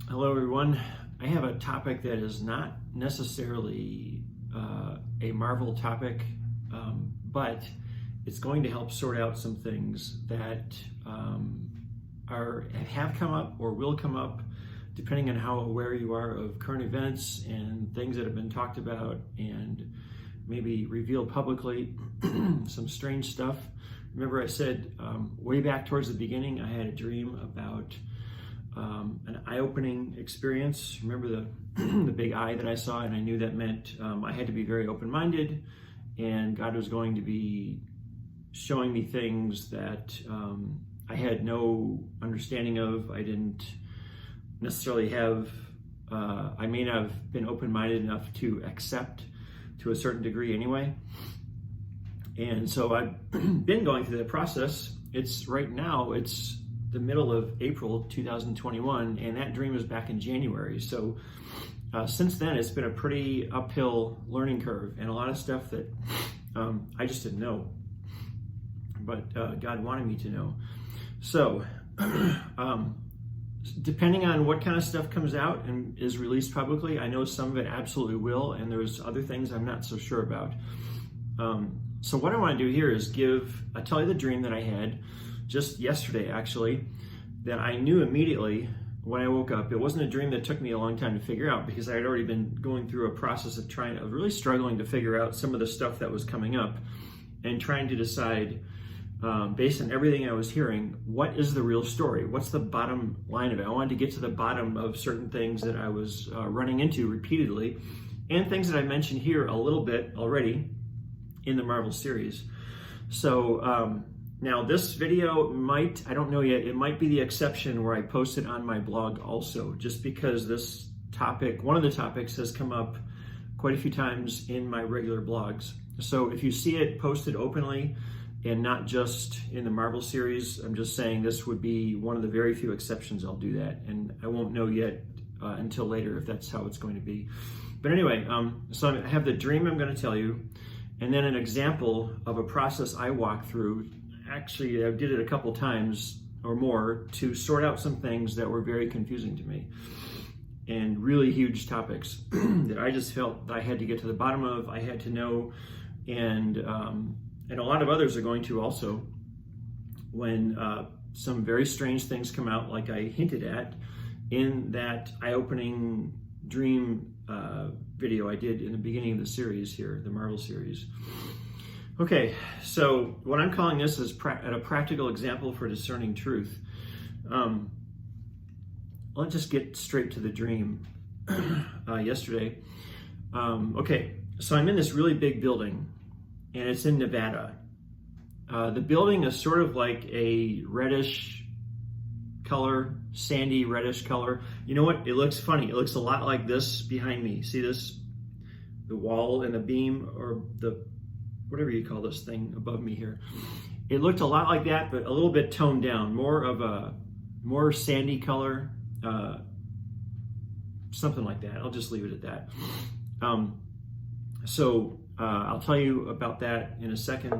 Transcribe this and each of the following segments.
Hello, everyone. I have a topic that is not necessarily a Marvel topic, but it's going to help sort out some things that have come up or will come up, depending on how aware you are of current events and things that have been talked about and maybe revealed publicly, some strange stuff. Remember I said way back towards the beginning, I had a dream about an eye-opening experience. Remember the big eye that I saw, and I knew that meant I had to be very open-minded, and God was going to be showing me things that I had no understanding of. I didn't necessarily have, I may not have been open-minded enough to accept to a certain degree anyway. And so I've been going through that process. Right now, it's the middle of April 2021, and that dream was back in January. So since then, it's been a pretty uphill learning curve and a lot of stuff that I just didn't know, but God wanted me to know. So depending on what kind of stuff comes out and is released publicly, I know some of it absolutely will, and there's other things I'm not so sure about. So what I want to do here is I'll tell you the dream that I had just yesterday, actually, that I knew immediately when I woke up. It wasn't a dream that took me a long time to figure out, because I had already been going through a process of really struggling to figure out some of the stuff that was coming up and trying to decide, based on everything I was hearing, what is the real story? What's the bottom line of it? I wanted to get to the bottom of certain things that I was running into repeatedly, and things that I mentioned here a little bit already in the Marvel series. So now this video I don't know yet, it might be the exception where I post it on my blog also, just because this topic, one of the topics, has come up quite a few times in my regular blogs. So if you see it posted openly and not just in the Marvel series, I'm just saying this would be one of the very few exceptions I'll do that, and I won't know yet until later if that's how it's going to be. But anyway, so I have the dream I'm going to tell you, and then an example of a process I walked through. Actually, I did it a couple times or more to sort out some things that were very confusing to me, and really huge topics that I just felt that I had to get to the bottom of, I had to know, and a lot of others are going to also, when some very strange things come out, like I hinted at in that eye-opening dream video I did in the beginning of the series here, the Marvel series. Okay, so what I'm calling this is a practical example for discerning truth. Let's just get straight to the dream yesterday. Okay, so I'm in this really big building, and it's in Nevada. The building is sort of like a reddish color, sandy reddish color. You know what? It looks funny. It looks a lot like this behind me. See this? The wall and the beam, or the whatever you call this thing above me here. It looked a lot like that, but a little bit toned down, more sandy color, something like that. I'll just leave it at that. So I'll tell you about that in a second.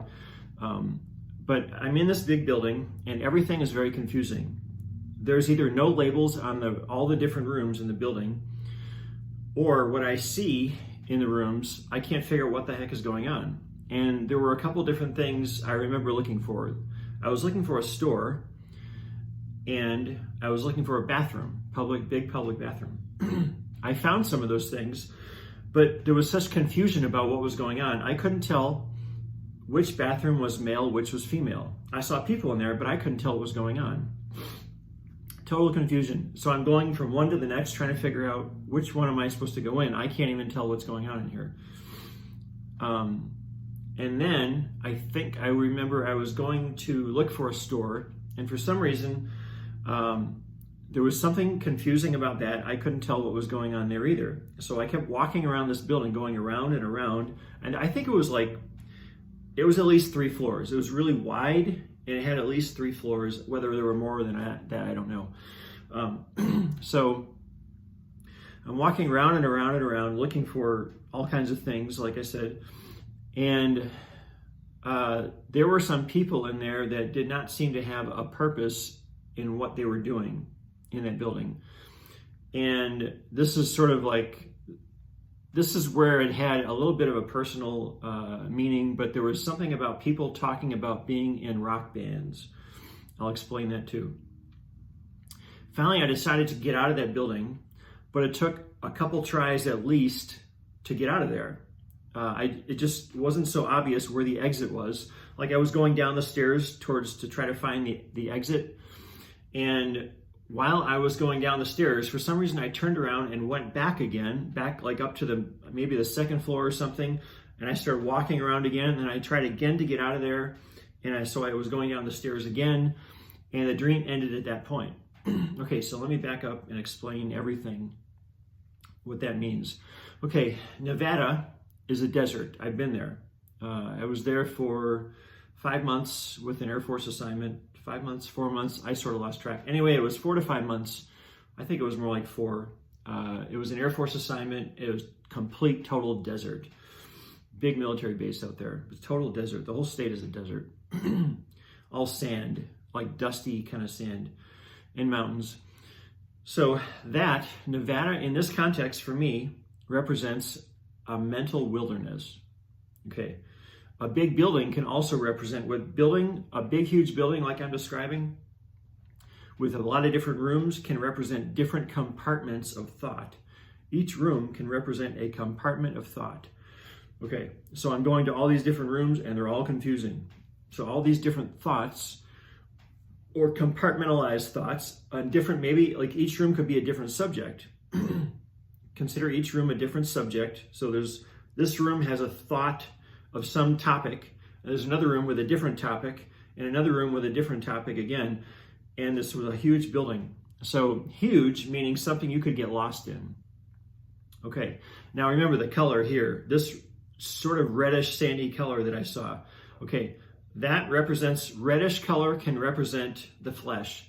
But I'm in this big building, and everything is very confusing. There's either no labels on all the different rooms in the building, or what I see in the rooms, I can't figure out what the heck is going on. And there were a couple different things I remember looking for. I was looking for a store, and I was looking for a bathroom, big public bathroom. I found some of those things, but there was such confusion about what was going on. I couldn't tell which bathroom was male, which was female. I saw people in there, but I couldn't tell what was going on. Total confusion. So I'm going from one to the next, trying to figure out which one am I supposed to go in. I can't even tell what's going on in here. And then I remember I was going to look for a store, and for some reason, there was something confusing about that. I couldn't tell what was going on there either. So I kept walking around this building, going around and around, and I think it was at least 3 floors. It was really wide, and it had at least 3 floors. Whether there were more than that, I don't know. So I'm walking around and around and around, looking for all kinds of things, like I said. And there were some people in there that did not seem to have a purpose in what they were doing in that building. And this is sort of like, this is where it had a little bit of a personal meaning, but there was something about people talking about being in rock bands. I'll explain that too. Finally, I decided to get out of that building, but it took a couple tries at least to get out of there. It just wasn't so obvious where the exit was. Like I was going down the stairs to try to find the exit. And while I was going down the stairs, for some reason I turned around and went back like up to maybe the second floor or something. And I started walking around again, and I tried again to get out of there. So I was going down the stairs again, and the dream ended at that point. Okay, so let me back up and explain everything, what that means. Okay, Nevada is a desert. I've been there. I was there for 5 months with an Air Force assignment. 5 months, 4 months, I sort of lost track. Anyway, it was 4 to 5 months. I think it was more like 4. It was an Air Force assignment. It was complete, total desert. Big military base out there. It was total desert. The whole state is a desert. All sand, like dusty kind of sand, and mountains. So that, Nevada in this context for me, represents a mental wilderness. Okay. A big building can also represent, a big, huge building like I'm describing, with a lot of different rooms, can represent different compartments of thought. Each room can represent a compartment of thought. Okay, so I'm going to all these different rooms and they're all confusing. So all these different thoughts, or compartmentalized thoughts, on different, maybe like each room could be a different subject. Consider each room a different subject. So this room has a thought of some topic, and there's another room with a different topic, and another room with a different topic again, and this was a huge building. So huge meaning something you could get lost in. Okay, now remember the color here, this sort of reddish sandy color that I saw. Okay, that represents, reddish color can represent the flesh.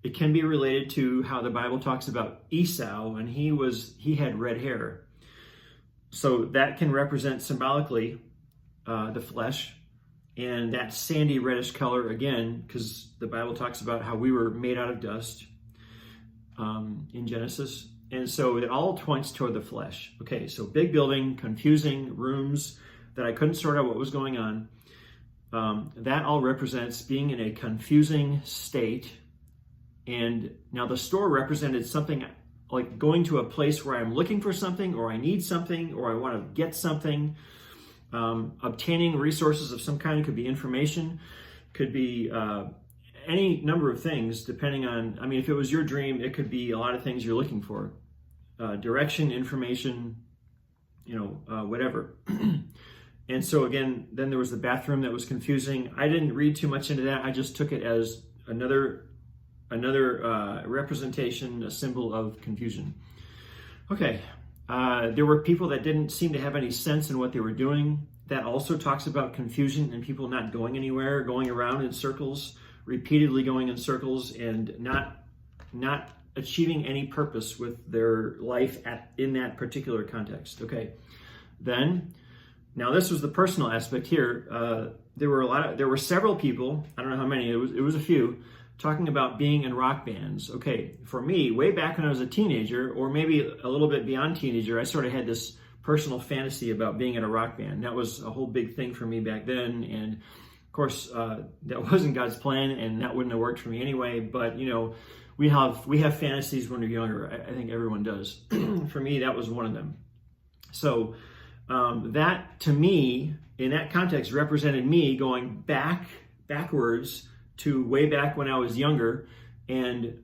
It can be related to how the Bible talks about Esau, and he had red hair. So that can represent symbolically the flesh, and that sandy reddish color again, because the Bible talks about how we were made out of dust in Genesis, and so it all points toward the flesh. Okay, so big building, confusing rooms that I couldn't sort out what was going on. That all represents being in a confusing state. And now the store represented something like going to a place where I'm looking for something, or I need something, or I want to get something. Obtaining resources of some kind, could be information, could be any number of things, depending on, I mean, if it was your dream, it could be a lot of things you're looking for. Direction, information, whatever. And so again, then there was the bathroom that was confusing. I didn't read too much into that. I just took it as another representation, a symbol of confusion. Okay. There were people that didn't seem to have any sense in what they were doing. That also talks about confusion and people not going anywhere, going around in circles, repeatedly going in circles, and not achieving any purpose with their life in that particular context. Okay, then now this was the personal aspect here. There were several people. I don't know how many. It was a few, talking about being in rock bands. Okay, for me, way back when I was a teenager, or maybe a little bit beyond teenager, I sort of had this personal fantasy about being in a rock band. That was a whole big thing for me back then, and of course, that wasn't God's plan, and that wouldn't have worked for me anyway. But we have fantasies when we're younger. I think everyone does. For me, that was one of them. So that, to me, in that context, represented me going backwards to way back when I was younger and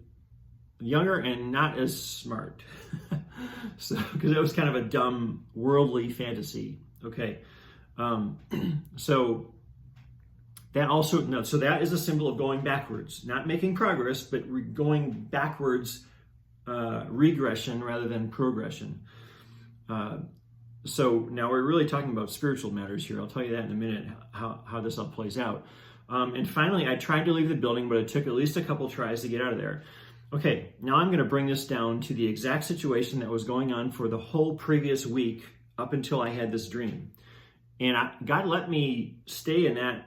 not as smart. So, because it was kind of a dumb, worldly fantasy. Okay. So that is a symbol of going backwards, not making progress, but going backwards, regression rather than progression. So now we're really talking about spiritual matters here. I'll tell you that in a minute, how this all plays out. And finally, I tried to leave the building, but it took at least a couple tries to get out of there. Okay, now I'm going to bring this down to the exact situation that was going on for the whole previous week up until I had this dream. And God let me stay in that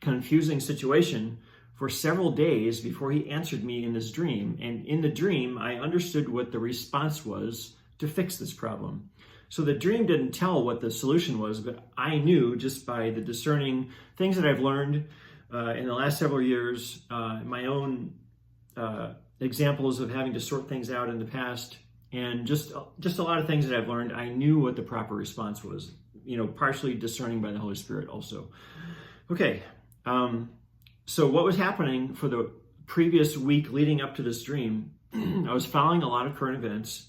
confusing situation for several days before he answered me in this dream. And in the dream, I understood what the response was to fix this problem. So the dream didn't tell what the solution was, but I knew just by the discerning things that I've learned in the last several years, my own examples of having to sort things out in the past, and just a lot of things that I've learned. I knew what the proper response was, partially discerning by the Holy Spirit also. Okay, so what was happening for the previous week leading up to this dream, I was following a lot of current events.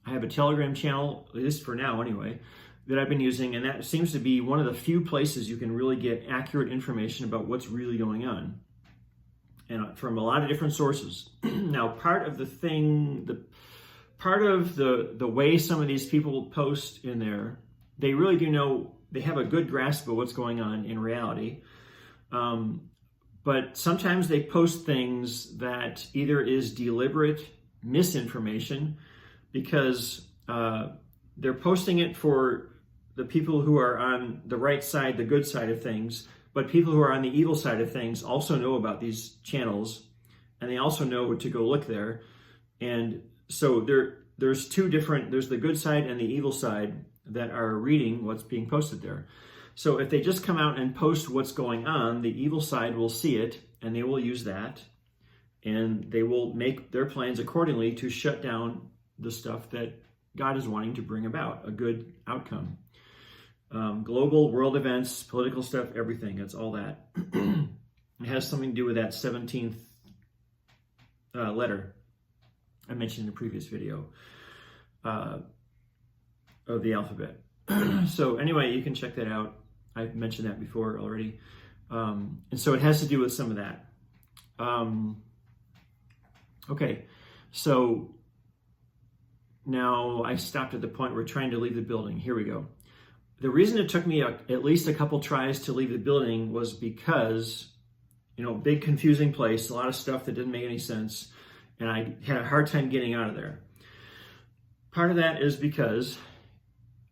I have a Telegram channel, at least for now anyway, that I've been using, and that seems to be one of the few places you can really get accurate information about what's really going on, and from a lot of different sources. Now, part of the way some of these people post in there, they really do know, they have a good grasp of what's going on in reality. But sometimes they post things that either is deliberate misinformation, because they're posting it for the people who are on the right side, the good side of things, but people who are on the evil side of things also know about these channels, and they also know to go look there. And so there's two different, there's the good side and the evil side that are reading what's being posted there. So if they just come out and post what's going on, the evil side will see it, and they will use that, and they will make their plans accordingly to shut down the stuff that God is wanting to bring about, a good outcome. Global world events, political stuff, everything, it's all that. It has something to do with that 17th letter I mentioned in the previous video of the alphabet. So anyway, you can check that out. I've mentioned that before already. And so it has to do with some of that. Okay, so now I stopped at the point where trying to leave the building. Here we go. The reason it took me at least a couple tries to leave the building was because, big confusing place, a lot of stuff that didn't make any sense, and I had a hard time getting out of there. Part of that is because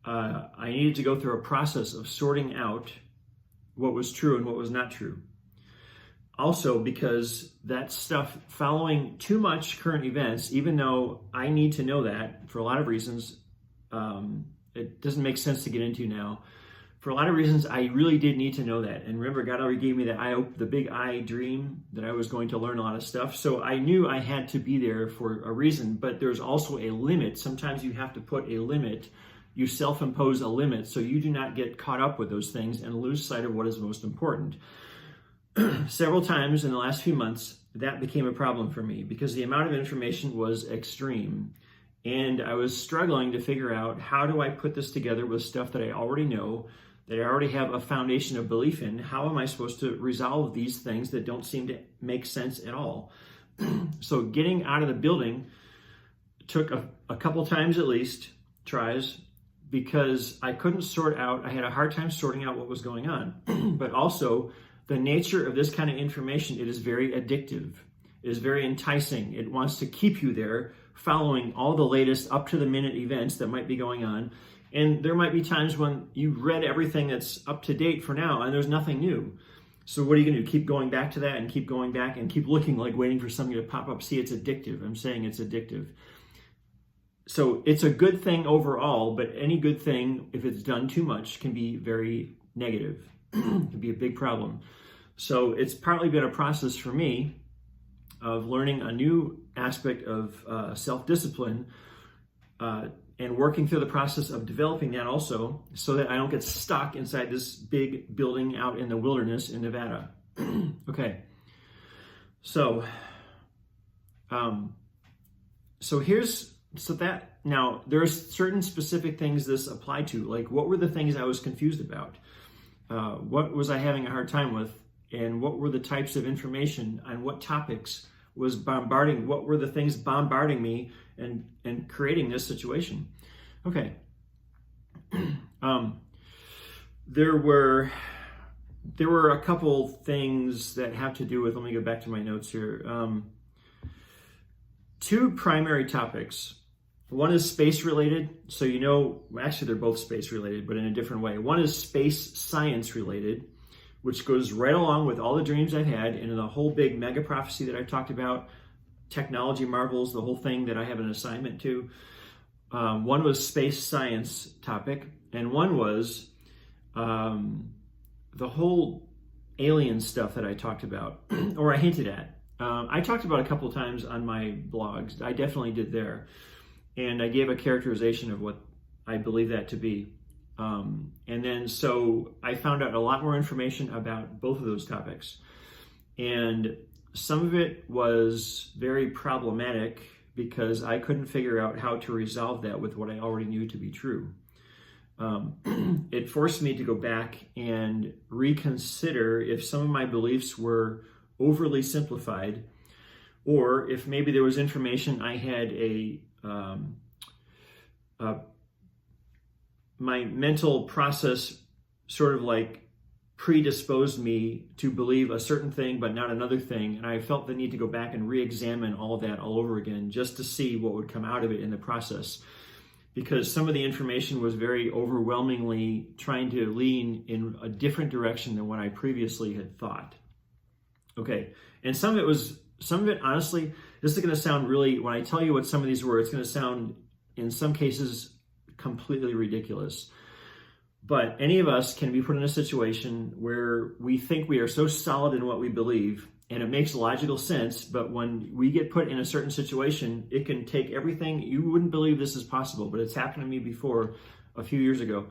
I needed to go through a process of sorting out what was true and what was not true. Also, because that stuff, following too much current events, even though I need to know that for a lot of reasons, it doesn't make sense to get into now. For a lot of reasons, I really did need to know that. And remember, God already gave me the big I dream that I was going to learn a lot of stuff. So I knew I had to be there for a reason, but there's also a limit. Sometimes you have to put a limit. You self-impose a limit so you do not get caught up with those things and lose sight of what is most important. Several times in the last few months, that became a problem for me because the amount of information was extreme. And I was struggling to figure out, how do I put this together with stuff that I already know, that I already have a foundation of belief in? How am I supposed to resolve these things that don't seem to make sense at all? So getting out of the building took a couple times at least, tries, because I couldn't I had a hard time sorting out what was going on. But also, the nature of this kind of information, it is very addictive. It is very enticing. It wants to keep you there, following all the latest up-to-the-minute events that might be going on. And there might be times when you read everything that's up to date for now, and there's nothing new. So what are you going to do? Keep going back to that and keep going back and keep looking, like waiting for something to pop up. See, it's addictive. I'm saying it's addictive. So it's a good thing overall, but any good thing, if it's done too much, can be very negative. It can be a big problem. So it's partly been a process for me of learning a new aspect of self-discipline and working through the process of developing that also, so that I don't get stuck inside this big building out in the wilderness in Nevada. Okay, so now there's certain specific things this applied to. Like, what were the things I was confused about? What was I having a hard time with? And what were the types of information on what topics was bombarding? What were the things bombarding me and creating this situation? Okay. There were a couple things that have to do with, let me go back to my notes here. Two primary topics. One is space related. So actually they're both space related, but in a different way. One is space science related, which goes right along with all the dreams I've had and the whole big mega prophecy that I talked about, technology marvels, the whole thing that I have an assignment to. One was space science topic, and one was the whole alien stuff that I talked about, or I hinted at. I talked about a couple of times on my blogs. I definitely did there. And I gave a characterization of what I believe that to be. And then so I found out a lot more information about both of those topics. And some of it was very problematic because I couldn't figure out how to resolve that with what I already knew to be true. It forced me to go back and reconsider if some of my beliefs were overly simplified, or if maybe there was information I had my mental process sort of like predisposed me to believe a certain thing but not another thing, and I felt the need to go back and re-examine all of that all over again just to see what would come out of it in the process, because some of the information was very overwhelmingly trying to lean in a different direction than what I previously had thought. Okay, and some of it honestly, this is going to sound really, when I tell you what some of these were, it's going to sound in some cases completely ridiculous. But any of us can be put in a situation where we think we are so solid in what we believe and it makes logical sense, but when we get put in a certain situation, it can take everything. You wouldn't believe this is possible, but it's happened to me before a few years ago.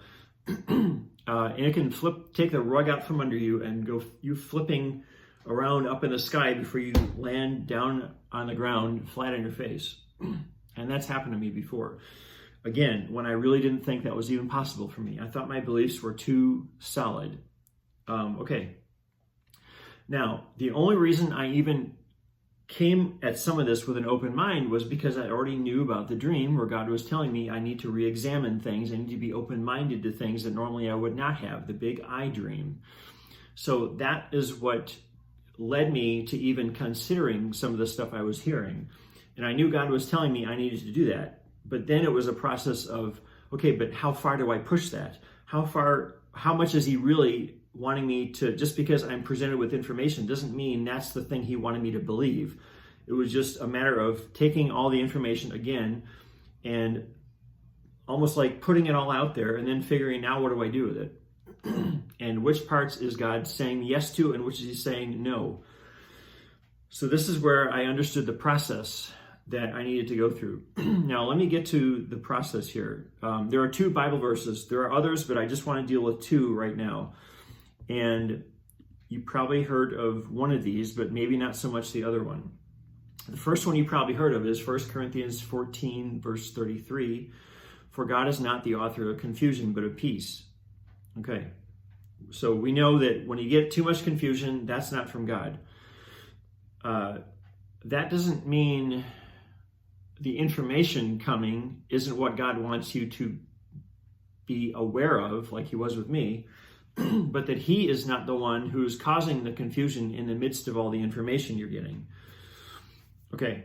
And it can take the rug out from under you and go you flipping around up in the sky before you land down on the ground flat on your face. And that's happened to me before. Again, when I really didn't think that was even possible for me. I thought my beliefs were too solid. Okay. Now, the only reason I even came at some of this with an open mind was because I already knew about the dream where God was telling me I need to re-examine things. I need to be open-minded to things that normally I would not have, the big I dream. So that is what led me to even considering some of the stuff I was hearing. And I knew God was telling me I needed to do that. But then it was a process of, okay, but how far do I push that? How much is he really wanting me to, just because I'm presented with information doesn't mean that's the thing he wanted me to believe. It was just a matter of taking all the information again and almost like putting it all out there and then figuring out what do I do with it? And which parts is God saying yes to and which is he saying no? So this is where I understood the process that I needed to go through. Now, let me get to the process here. There are two Bible verses. There are others, but I just want to deal with two right now. And you probably heard of one of these, but maybe not so much the other one. The first one you probably heard of is 1 Corinthians 14, verse 33. For God is not the author of confusion, but of peace. Okay, so we know that when you get too much confusion, that's not from God. That doesn't mean the information coming isn't what God wants you to be aware of, like he was with me, but that he is not the one who's causing the confusion in the midst of all the information you're getting. Okay,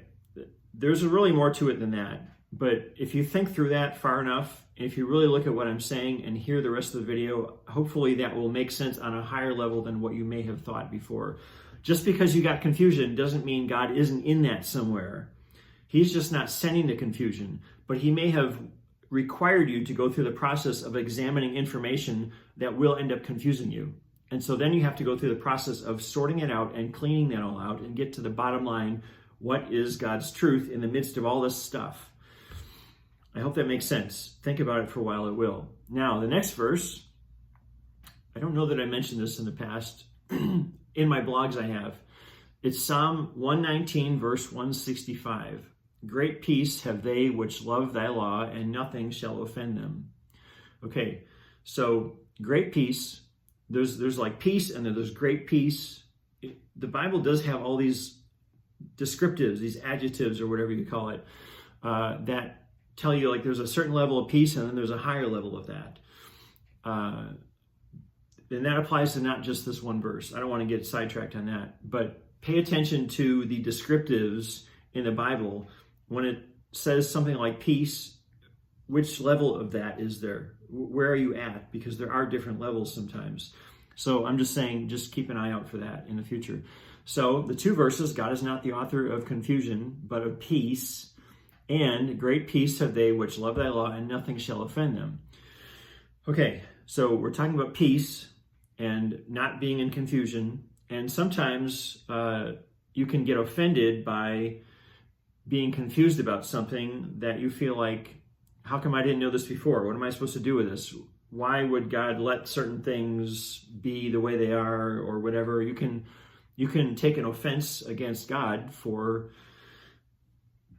there's really more to it than that. But if you think through that far enough, if you really look at what I'm saying and hear the rest of the video, hopefully that will make sense on a higher level than what you may have thought before. Just because you got confusion doesn't mean God isn't in that somewhere. He's just not sending the confusion, but he may have required you to go through the process of examining information that will end up confusing you. And so then you have to go through the process of sorting it out and cleaning that all out and get to the bottom line. What is God's truth in the midst of all this stuff? I hope that makes sense. Think about it for a while, it will. Now, the next verse, I don't know that I mentioned this in the past. In my blogs I have. It's Psalm 119, verse 165. Great peace have they which love thy law, and nothing shall offend them. Okay, so great peace. There's like peace, and then there's great peace. The Bible does have all these descriptives, these adjectives, or whatever you call it, that tell you like there's a certain level of peace, and then there's a higher level of that. And that applies to not just this one verse. I don't want to get sidetracked on that, but pay attention to the descriptives in the Bible. When it says something like peace, which level of that is there? Where are you at? Because there are different levels sometimes. So I'm just saying, just keep an eye out for that in the future. So the two verses, God is not the author of confusion, but of peace. And great peace have they which love thy law, and nothing shall offend them. Okay, so we're talking about peace and not being in confusion. And sometimes you can get offended by being confused about something that you feel like, how come I didn't know this before? What am I supposed to do with this? Why would God let certain things be the way they are, or whatever? You can take an offense against God for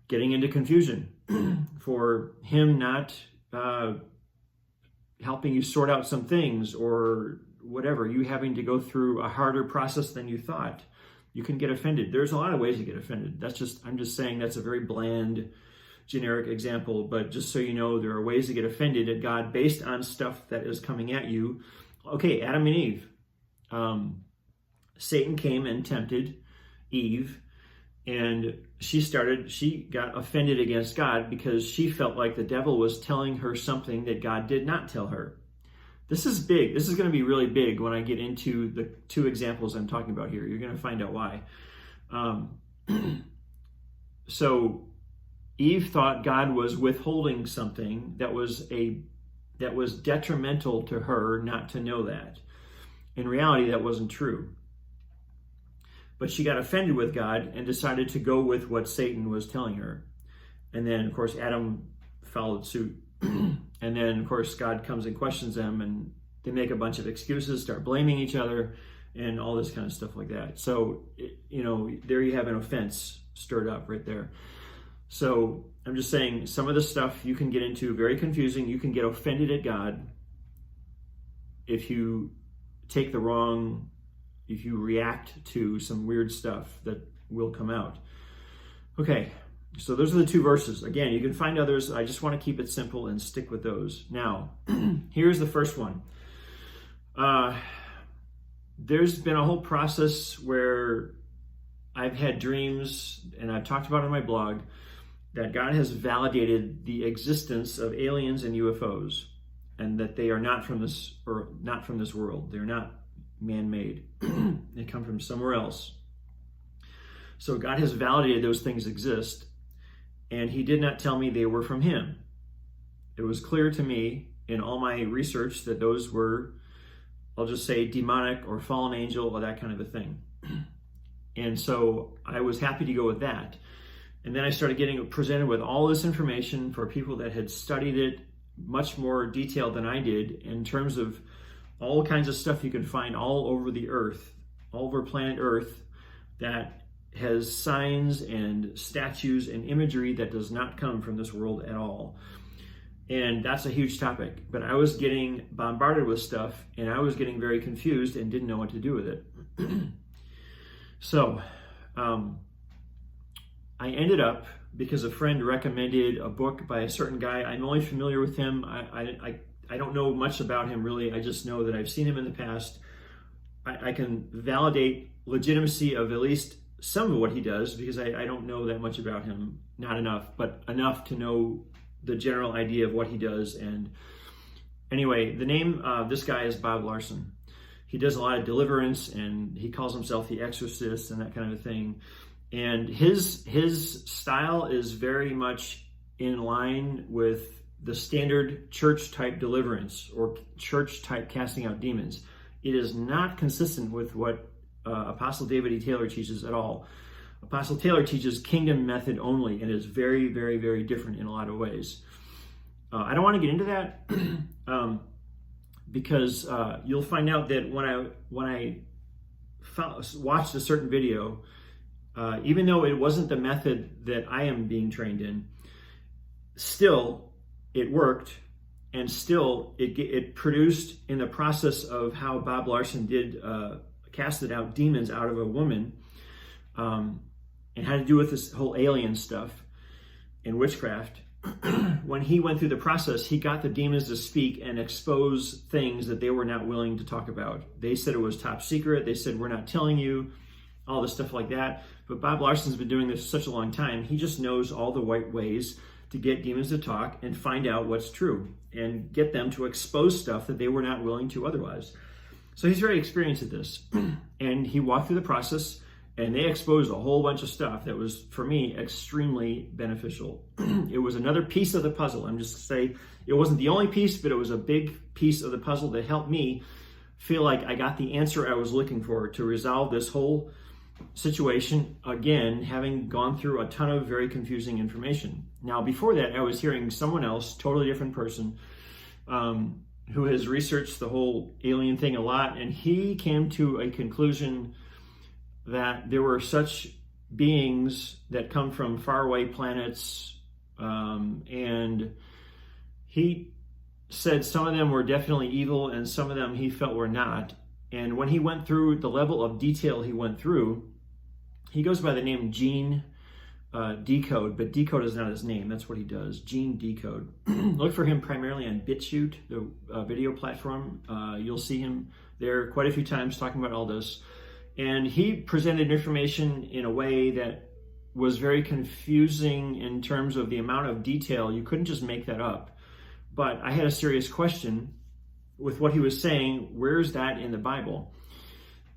getting into confusion, for him not helping you sort out some things, or whatever, you having to go through a harder process than you thought. You can get offended. There's a lot of ways to get offended. I'm just saying that's a very bland, generic example, but just so you know, there are ways to get offended at God based on stuff that is coming at you. Okay, Adam and Eve. Satan came and tempted Eve, and she got offended against God because she felt like the devil was telling her something that God did not tell her. This is big. This is going to be really big when I get into the two examples I'm talking about here. You're going to find out why. So Eve thought God was withholding something that was detrimental to her not to know that. In reality, that wasn't true. But she got offended with God and decided to go with what Satan was telling her. And then, of course, Adam followed suit. And then, of course, God comes and questions them, and they make a bunch of excuses, start blaming each other, and all this kind of stuff like that. So, there you have an offense stirred up right there. So I'm just saying, some of the stuff you can get into very confusing. You can get offended at God if you if you react to some weird stuff that will come out. Okay, so those are the two verses. Again, you can find others. I just want to keep it simple and stick with those. Now, here's the first one. There's been a whole process where I've had dreams, and I've talked about it on my blog, that God has validated the existence of aliens and UFOs, and that they are not from this world. They're not man-made. They come from somewhere else. So God has validated those things exist, and he did not tell me they were from him. It was clear to me in all my research that those were, I'll just say, demonic or fallen angel or that kind of a thing. And so I was happy to go with that. And then I started getting presented with all this information for people that had studied it much more detailed than I did, in terms of all kinds of stuff you can find all over the earth, all over planet Earth, that has signs and statues and imagery that does not come from this world at all. And that's a huge topic. But I was getting bombarded with stuff, and I was getting very confused and didn't know what to do with it. So I ended up, because a friend recommended a book by a certain guy. I'm only familiar with him. I don't know much about him, really. I just know that I've seen him in the past. I can validate legitimacy of at least some of what he does, because I don't know that much about him. Not enough, but enough to know the general idea of what he does. And anyway, the name of this guy is Bob Larson. He does a lot of deliverance, and he calls himself the exorcist and that kind of a thing. And his style is very much in line with the standard church-type deliverance or church-type casting out demons. It is not consistent with what Apostle David E. Taylor teaches at all. Apostle Taylor teaches kingdom method only, and is very, very, very different in a lot of ways. I don't want to get into that because you'll find out that when I watched a certain video, even though it wasn't the method that I am being trained in, still it worked, and still it produced, in the process of how Bob Larson did casted out demons out of a woman, and had to do with this whole alien stuff and witchcraft. When he went through the process, he got the demons to speak and expose things that they were not willing to talk about. They said it was top secret. They said, we're not telling you, all this stuff like that. But Bob Larson's been doing this such a long time. He just knows all the right ways to get demons to talk and find out what's true and get them to expose stuff that they were not willing to otherwise. So he's very experienced at this. And he walked through the process, and they exposed a whole bunch of stuff that was, for me, extremely beneficial. It was another piece of the puzzle. I'm just going to say it wasn't the only piece, but it was a big piece of the puzzle that helped me feel like I got the answer I was looking for to resolve this whole situation, again, having gone through a ton of very confusing information. Now, before that, I was hearing someone else, totally different person, who has researched the whole alien thing a lot, and he came to a conclusion that there were such beings that come from faraway planets, and he said some of them were definitely evil and some of them he felt were not. And when he went through the level of detail he went through, he goes by the name Gene Decode, but Decode is not his name. That's what he does, Gene Decode. Look for him primarily on BitChute, the video platform. You'll see him there quite a few times talking about all this. And he presented information in a way that was very confusing in terms of the amount of detail. You couldn't just make that up. But I had a serious question with what he was saying. Where's that in the Bible?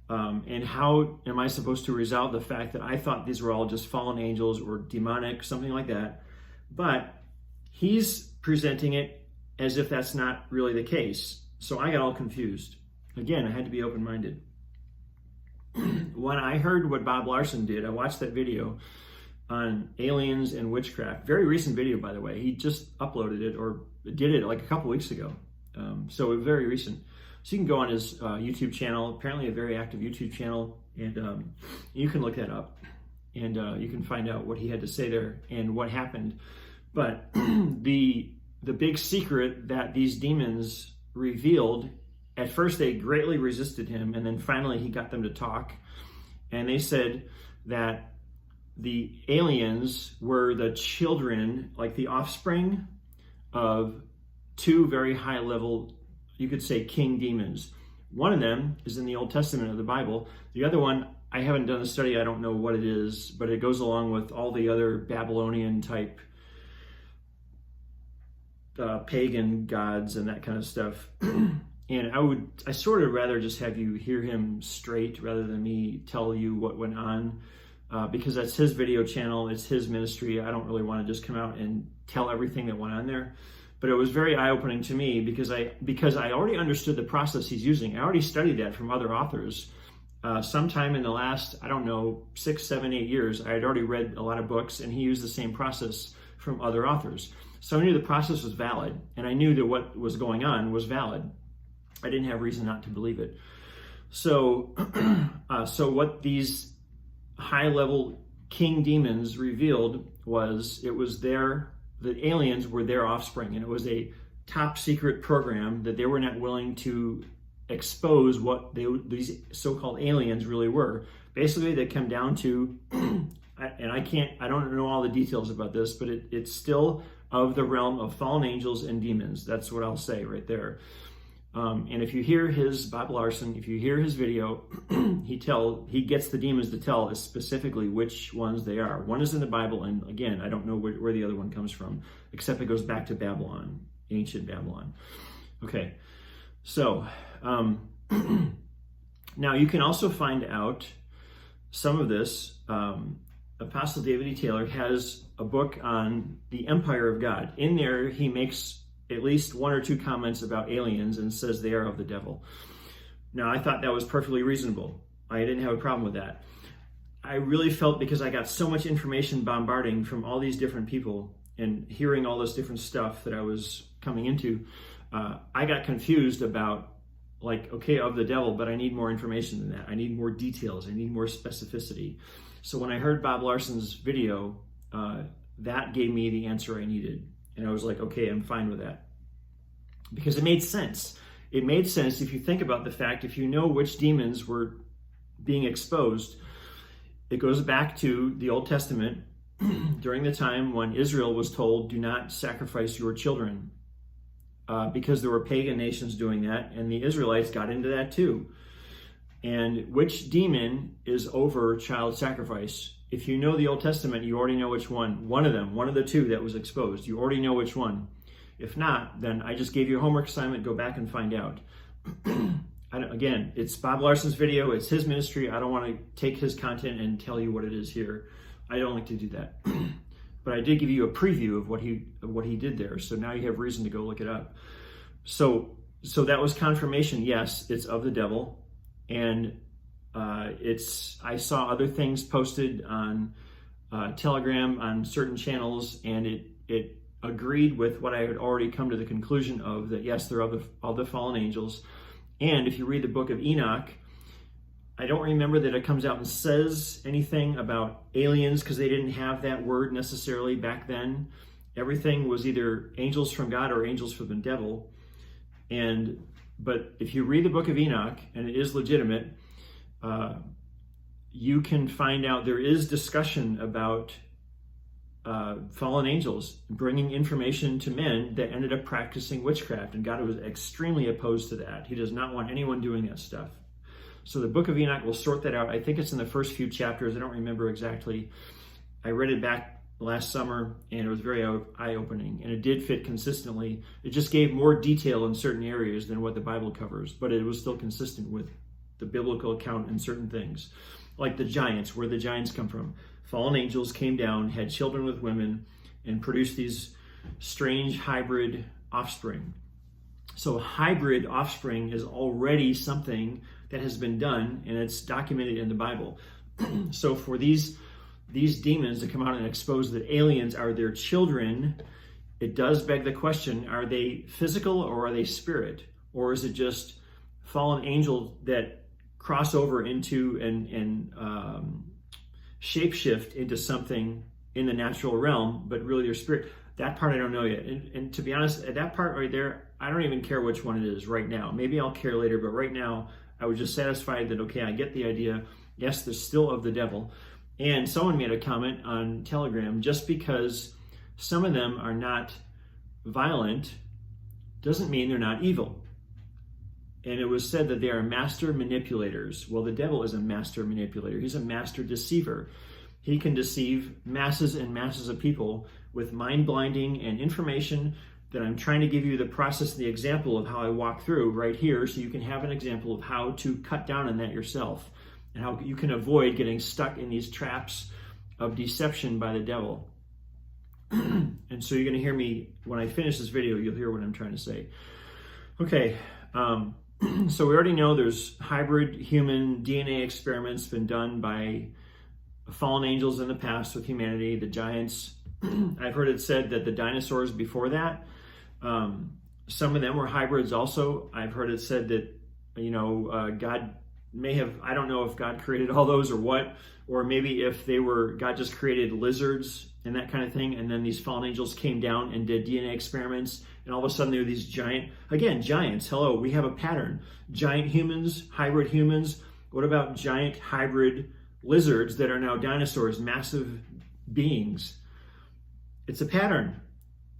And how am I supposed to resolve the fact that I thought these were all just fallen angels or demonic, something like that? But he's presenting it as if that's not really the case. So I got all confused. Again, I had to be open-minded. When I heard what Bob Larson did, I watched that video on aliens and witchcraft. Very recent video, by the way. He just uploaded it or did it like a couple weeks ago. So very recent. So you can go on his YouTube channel, apparently a very active YouTube channel, and you can look that up. And you can find out what he had to say there and what happened. But the big secret that these demons revealed, at first they greatly resisted him, and then finally he got them to talk. And they said that the aliens were the children, like the offspring of two very high level, you could say, king demons. One of them is in the Old Testament of the Bible. The other one, I haven't done the study, I don't know what it is, but it goes along with all the other Babylonian type pagan gods and that kind of stuff. And I sort of rather just have you hear him straight rather than me tell you what went on, because that's his video channel, it's his ministry. I don't really want to just come out and tell everything that went on there. But it was very eye-opening to me because I already understood the process he's using. I already studied that from other authors. Sometime in the last, 6, 7, 8 years, I had already read a lot of books, and he used the same process from other authors. So I knew the process was valid, and I knew that what was going on was valid. I didn't have reason not to believe it. So, so what these high-level king demons revealed was the aliens were their offspring, and it was a top secret program that they were not willing to expose what these so-called aliens really were. Basically, they come down to, and I don't know all the details about this, but it's still of the realm of fallen angels and demons. That's what I'll say right there. And if you hear Bob Larson, if you hear his video, he gets the demons to tell us specifically which ones they are. One is in the Bible, and again, I don't know where the other one comes from, except it goes back to Babylon, ancient Babylon. Okay, so now you can also find out some of this. Apostle David E. Taylor has a book on the Empire of God. In there, he makes at least 1 or 2 comments about aliens and says they are of the devil. Now, I thought that was perfectly reasonable. I didn't have a problem with that. I really felt, because I got so much information bombarding from all these different people and hearing all this different stuff that I was coming into, I got confused about, like, okay, of the devil, but I need more information than that. I need more details. I need more specificity. So when I heard Bob Larson's video, that gave me the answer I needed. And I was like, okay, I'm fine with that. Because it made sense. It made sense if you think about the fact, if you know which demons were being exposed, it goes back to the Old Testament during the time when Israel was told, do not sacrifice your children, because there were pagan nations doing that, and the Israelites got into that too. And which demon is over child sacrifice? If you know the Old Testament, you already know which one. One of them, one of the two that was exposed. You already know which one. If not, then I just gave you a homework assignment. Go back and find out. again, it's Bob Larson's video. It's his ministry. I don't want to take his content and tell you what it is here. I don't like to do that. But I did give you a preview of what he did there. So now you have reason to go look it up. So that was confirmation. Yes, it's of the devil. And I saw other things posted on Telegram, on certain channels, and it agreed with what I had already come to the conclusion of, that yes, they're of the fallen angels. And if you read the book of Enoch, I don't remember that it comes out and says anything about aliens, because they didn't have that word necessarily back then. Everything was either angels from God or angels from the devil. But if you read the book of Enoch, and it is legitimate, you can find out there is discussion about fallen angels bringing information to men that ended up practicing witchcraft, and God was extremely opposed to that. He does not want anyone doing that stuff. So the book of Enoch will sort that out. I think it's in the first few chapters. I don't remember exactly. I read it back last summer, and it was very eye-opening, and it did fit consistently. It just gave more detail in certain areas than what the Bible covers, but it was still consistent with the biblical account in certain things. Like the giants, where the giants come from. Fallen angels came down, had children with women, and produced these strange hybrid offspring. So hybrid offspring is already something that has been done, and it's documented in the Bible. So for these demons to come out and expose that aliens are their children, it does beg the question, are they physical or are they spirit? Or is it just fallen angels that cross over into and shapeshift into something in the natural realm, but really they're spirit? That part I don't know yet. And to be honest, at that part right there, I don't even care which one it is right now. Maybe I'll care later, but right now I was just satisfied that, okay, I get the idea. Yes, they're still of the devil. And someone made a comment on Telegram, just because some of them are not violent doesn't mean they're not evil. And it was said that they are master manipulators. Well, the devil is a master manipulator. He's a master deceiver. He can deceive masses and masses of people with mind-blinding and information that I'm trying to give you the process and the example of how I walk through right here, so you can have an example of how to cut down on that yourself and how you can avoid getting stuck in these traps of deception by the devil. And so you're going to hear me, when I finish this video, you'll hear what I'm trying to say. Okay, so we already know there's hybrid human DNA experiments been done by fallen angels in the past with humanity, the giants. I've heard it said that the dinosaurs before that, some of them were hybrids also. I've heard it said that, God may have, I don't know if God created all those or what, or maybe if God just created lizards and that kind of thing, and then these fallen angels came down and did DNA experiments, and all of a sudden there were these giants. Hello, we have a pattern. Giant humans, hybrid humans. What about giant hybrid lizards that are now dinosaurs, massive beings? It's a pattern.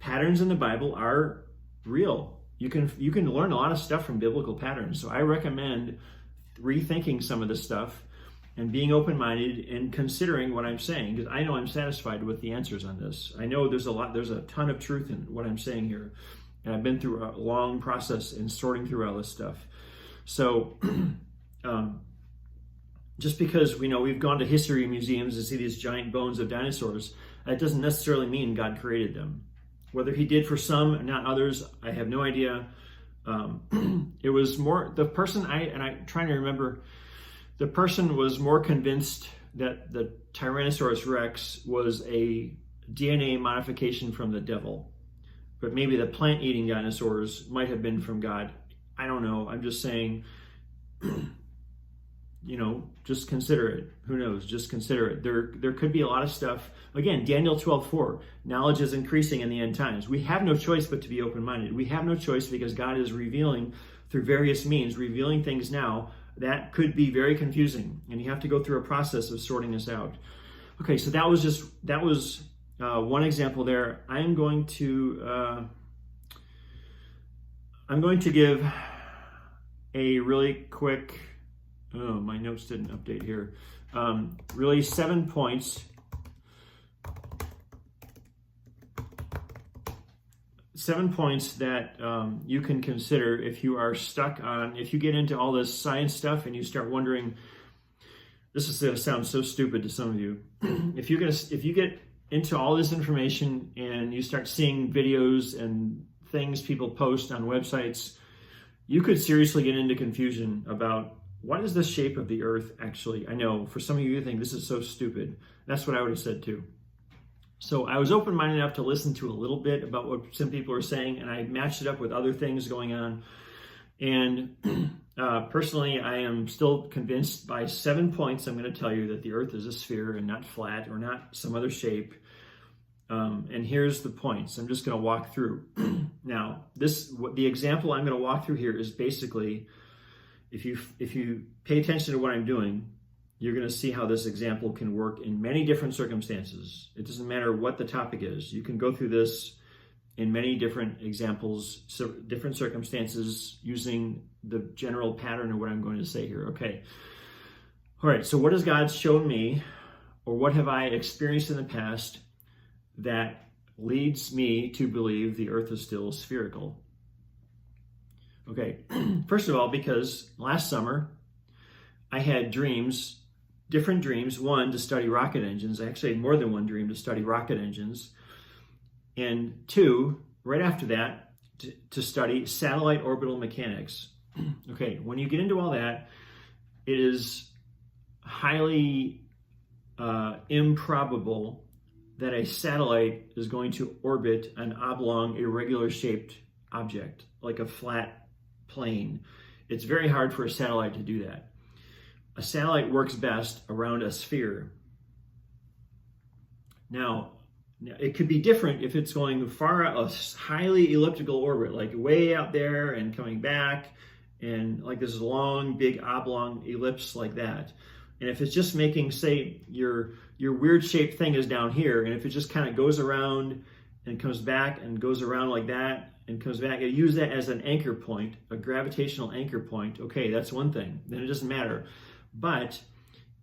Patterns in the Bible are real. You can learn a lot of stuff from biblical patterns. So I recommend rethinking some of this stuff and being open-minded and considering what I'm saying, because I know I'm satisfied with the answers on this. I know there's a ton of truth in what I'm saying here. And I've been through a long process in sorting through all this stuff. So just because we've gone to history museums to see these giant bones of dinosaurs, that doesn't necessarily mean God created them. Whether he did for some and not others, I have no idea. It was more, the person, I'm trying to remember, the person was more convinced that the Tyrannosaurus Rex was a DNA modification from the devil. But maybe the plant-eating dinosaurs might have been from God. I don't know. I'm just saying, just consider it. Who knows? Just consider it. There could be a lot of stuff. Again, Daniel 12:4, knowledge is increasing in the end times. We have no choice but to be open-minded. We have no choice because God is revealing through various means, revealing things now that could be very confusing. And you have to go through a process of sorting this out. Okay, so that was one example there. I'm going to give a really quick, my notes didn't update here. Really 7 points. 7 points that you can consider if you are stuck on, if you get into all this science stuff and you start wondering, this is going to sound so stupid to some of you. If you get into all this information and you start seeing videos and things people post on websites, you could seriously get into confusion about what is the shape of the earth actually. I know for some of you think this is so stupid. That's what I would have said too. So I was open-minded enough to listen to a little bit about what some people are saying, and I matched it up with other things going on. And personally, I am still convinced by 7 points I'm going to tell you that the earth is a sphere and not flat or not some other shape. And here's the points. I'm just going to walk through. Now, the example I'm going to walk through here is basically, if you pay attention to what I'm doing, you're going to see how this example can work in many different circumstances. It doesn't matter what the topic is. You can go through this in many different examples, so different circumstances, using the general pattern of what I'm going to say here. Okay. All right. So what has God shown me, or what have I experienced in the past that leads me to believe the earth is still spherical? Okay. First of all, because last summer I had different dreams. One, to study rocket engines. I actually had more than one dream to study rocket engines. And two, right after that, to study satellite orbital mechanics. Okay, when you get into all that, it is highly improbable that a satellite is going to orbit an oblong, irregular shaped object, like a flat plane. It's very hard for a satellite to do that. A satellite works best around a sphere. Now, it could be different if it's going far out, a highly elliptical orbit, like way out there and coming back, and like this long, big oblong ellipse like that. And if it's just making, say, your weird shaped thing is down here, and if it just kind of goes around and comes back and goes around like that and comes back, you use that as an anchor point, a gravitational anchor point. Okay, that's one thing. Then it doesn't matter. But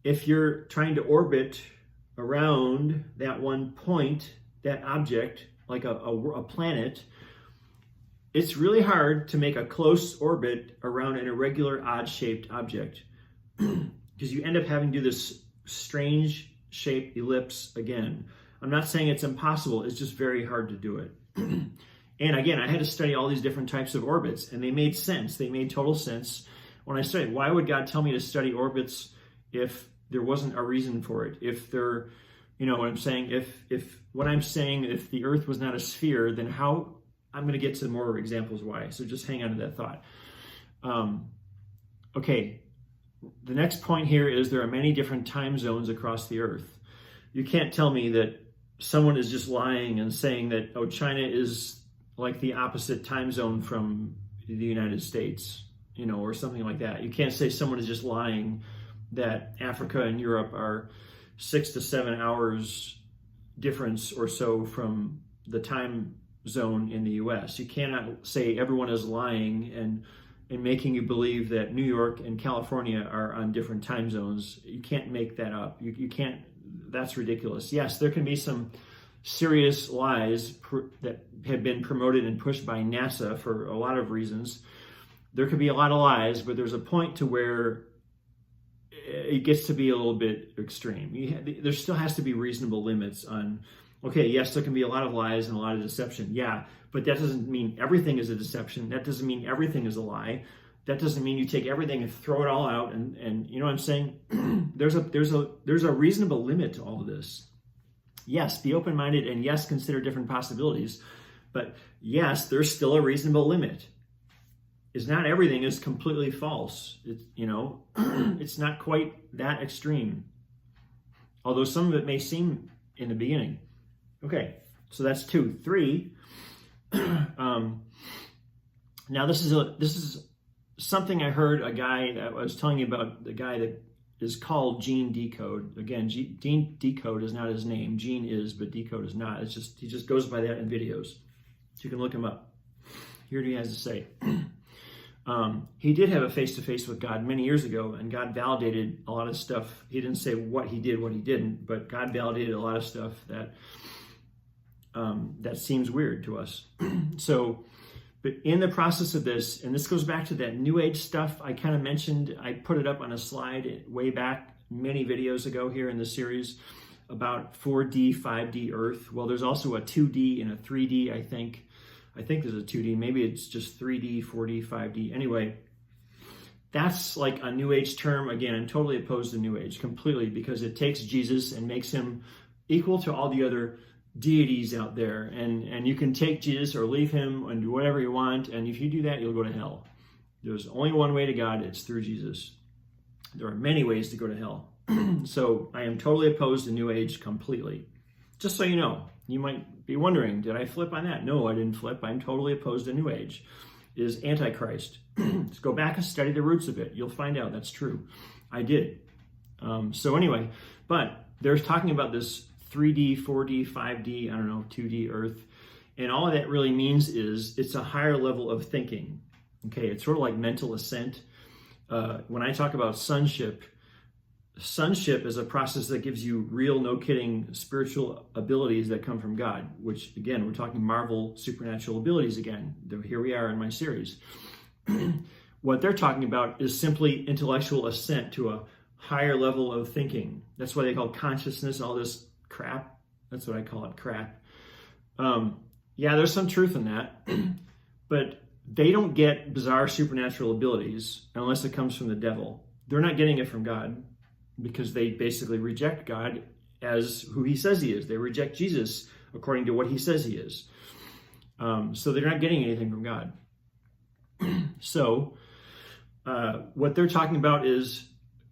if you're trying to orbit around that one point, that object, like a planet, it's really hard to make a close orbit around an irregular, odd-shaped object because you end up having to do this strange shaped ellipse again. I'm not saying it's impossible, it's just very hard to do it. And again, I had to study all these different types of orbits, and they made sense. They made total sense. When I studied, why would God tell me to study orbits if there wasn't a reason for it? If there, what I'm saying, if what I'm saying, if the earth was not a sphere, then how, I'm going to get to more examples why. So just hang on to that thought. Okay. The next point here is there are many different time zones across the earth. You can't tell me that someone is just lying and saying that, oh, China is like the opposite time zone from the United States, or something like that. You can't say someone is just lying that Africa and Europe are 6 to 7 hours difference or so from the time zone in the US. You cannot say everyone is lying and making you believe that New York and California are on different time zones. You can't make that up. You can't, that's ridiculous. Yes, there can be some serious lies that have been promoted and pushed by NASA for a lot of reasons. There could be a lot of lies, but there's a point to where it gets to be a little bit extreme. There still has to be reasonable limits on, okay, yes, there can be a lot of lies and a lot of deception. Yeah, but that doesn't mean everything is a deception. That doesn't mean everything is a lie. That doesn't mean you take everything and throw it all out. And you know what I'm saying? There's a reasonable limit to all of this. Yes, be open-minded, and yes, consider different possibilities. But yes, there's still a reasonable limit. It's not everything is completely false. It's not quite that extreme. Although some of it may seem in the beginning. Okay, so that's 2. 3. Now this is something I heard a guy that I was telling you about, the guy that is called Gene Decode. Again, Gene Decode is not his name. Gene is, but Decode is not. It's just, he just goes by that in videos. So you can look him up. Hear what he has to say. He did have a face-to-face with God many years ago, and God validated a lot of stuff. He didn't say what he did, what he didn't, but God validated a lot of stuff that that seems weird to us. So, but in the process of this, and this goes back to that New Age stuff I kind of mentioned, I put it up on a slide way back many videos ago here in the series about 4D, 5D Earth. Well, there's also a 2D and a 3D, I think. I think there's a 2D, maybe it's just 3D, 4D, 5D. Anyway, that's like a New Age term. Again, I'm totally opposed to New Age completely because it takes Jesus and makes him equal to all the other deities out there. And you can take Jesus or leave him and do whatever you want. And if you do that, you'll go to hell. There's only one way to God. It's through Jesus. There are many ways to go to hell. So I am totally opposed to New Age completely. Just so you know, you might be wondering, did I flip on that? No, I didn't flip. I'm totally opposed to New Age. It is Antichrist. Just go back and study the roots of it. You'll find out that's true. I did. So anyway, but they're talking about this 3D, 4D, 5D, I don't know, 2D Earth. And all that really means is it's a higher level of thinking. Okay, it's sort of like mental ascent. When I talk about sonship is a process that gives you real, no kidding, spiritual abilities that come from God, which again, we're talking Marvel supernatural abilities again. Here we are in my series. What they're talking about is simply intellectual ascent to a higher level of thinking. That's why they call consciousness all this crap. That's what I call it, crap. Yeah, there's some truth in that, but they don't get bizarre supernatural abilities unless it comes from the devil. They're not getting it from God because they basically reject God as who he says he is. They reject Jesus according to what he says he is. So they're not getting anything from God. So what they're talking about is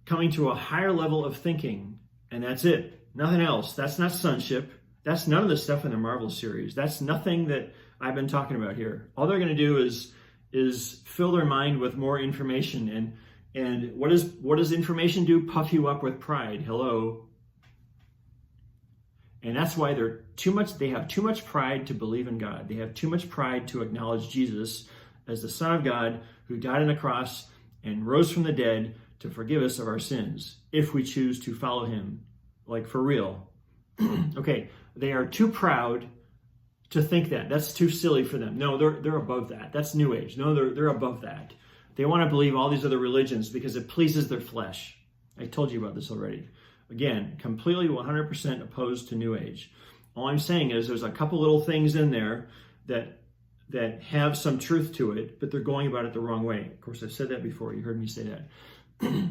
coming to a higher level of thinking, and that's it. Nothing else. That's not sonship. That's none of the stuff in the Marvel series. That's nothing that I've been talking about here. All they're going to do is fill their mind with more information. And what does information do? Puff you up with pride. Hello. And that's why they have too much pride to believe in God. They have too much pride to acknowledge Jesus as the Son of God who died on the cross and rose from the dead to forgive us of our sins if we choose to follow him, like for real. Okay, they are too proud to think that. That's too silly for them. No, they're above that. That's New Age. No, they're above that. They want to believe all these other religions because it pleases their flesh. I told you about this already. Again, completely 100% opposed to New Age. All I'm saying is there's a couple little things in there that have some truth to it, but they're going about it the wrong way. Of course, I've said that before. You heard me say that.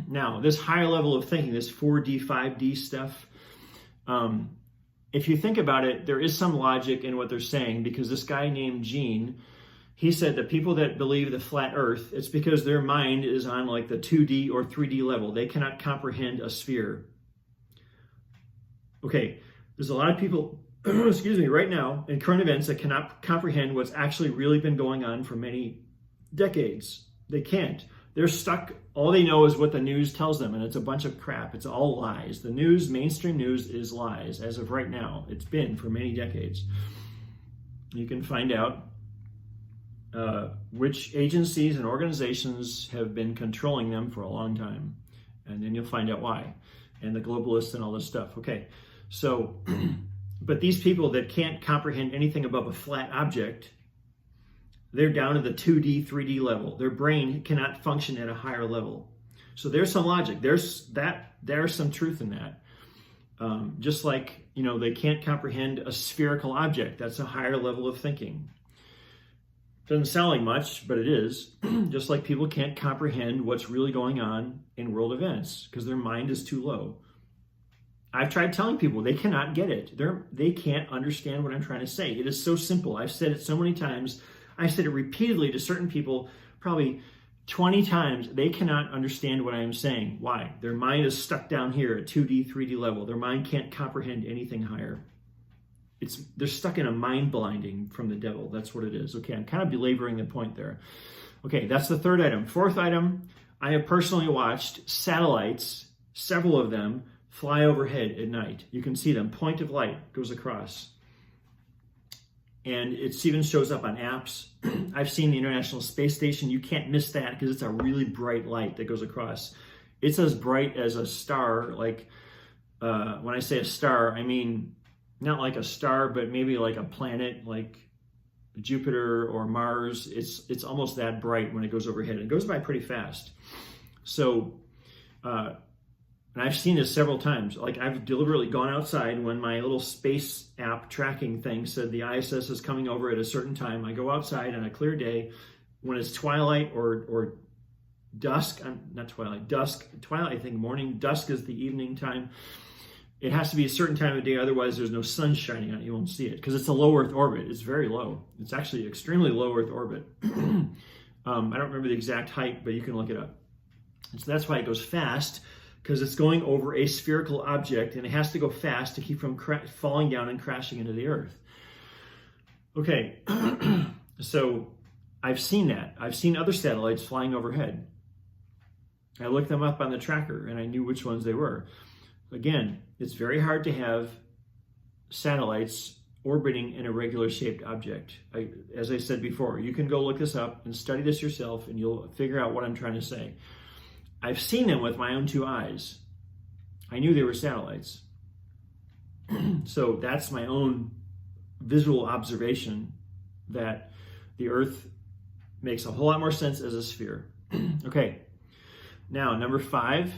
Now, this higher level of thinking, this 4D, 5D stuff, if you think about it, there is some logic in what they're saying because this guy named Gene, he said that people that believe the flat earth, it's because their mind is on like the 2D or 3D level. They cannot comprehend a sphere. Okay, there's a lot of people, excuse me, right now in current events that cannot comprehend what's actually really been going on for many decades. They can't. They're stuck. All they know is what the news tells them, and it's a bunch of crap. It's all lies. The news, mainstream news, is lies as of right now. It's been for many decades. You can find out which agencies and organizations have been controlling them for a long time, and then you'll find out why, and the globalists and all this stuff. Okay, so, but these people that can't comprehend anything above a flat object, they're down to the 2D, 3D level. Their brain cannot function at a higher level. So there's some logic. There's some truth in that. Just like, they can't comprehend a spherical object. That's a higher level of thinking. Doesn't sound like much, but it is. Just like people can't comprehend what's really going on in world events because their mind is too low. I've tried telling people they cannot get it. They can't understand what I'm trying to say. It is so simple. I've said it so many times. I said it repeatedly to certain people, probably 20 times. They cannot understand what I am saying. Why? Their mind is stuck down here at 2D, 3D level. Their mind can't comprehend anything higher. They're stuck in a mind blinding from the devil. That's what it is. Okay, I'm kind of belaboring the point there. Okay, that's the third item. Fourth item, I have personally watched satellites, several of them, fly overhead at night. You can see them. Point of light goes across. And it even shows up on apps. I've seen the International Space Station. You can't miss that because it's a really bright light that goes across. It's as bright as a star. Like when I say a star, I mean not like a star, but maybe like a planet, like Jupiter or Mars. It's almost that bright when it goes overhead. It goes by pretty fast. So, and I've seen this several times. Like I've deliberately gone outside when my little space app tracking thing said the ISS is coming over at a certain time. I go outside on a clear day when it's twilight or dusk. Not twilight, dusk. Twilight, I think morning. Dusk is the evening time. It has to be a certain time of day, otherwise there's no sun shining on it. You won't see it because it's a low Earth orbit. It's very low. It's actually extremely low Earth orbit. I don't remember the exact height, but you can look it up. And so that's why it goes fast, because it's going over a spherical object, and it has to go fast to keep from falling down and crashing into the Earth. Okay, so I've seen that. I've seen other satellites flying overhead. I looked them up on the tracker, and I knew which ones they were. Again, it's very hard to have satellites orbiting an irregular shaped object. As I said before, you can go look this up and study this yourself, and you'll figure out what I'm trying to say. I've seen them with my own two eyes. I knew they were satellites. So that's my own visual observation that the Earth makes a whole lot more sense as a sphere. Okay, now number 5.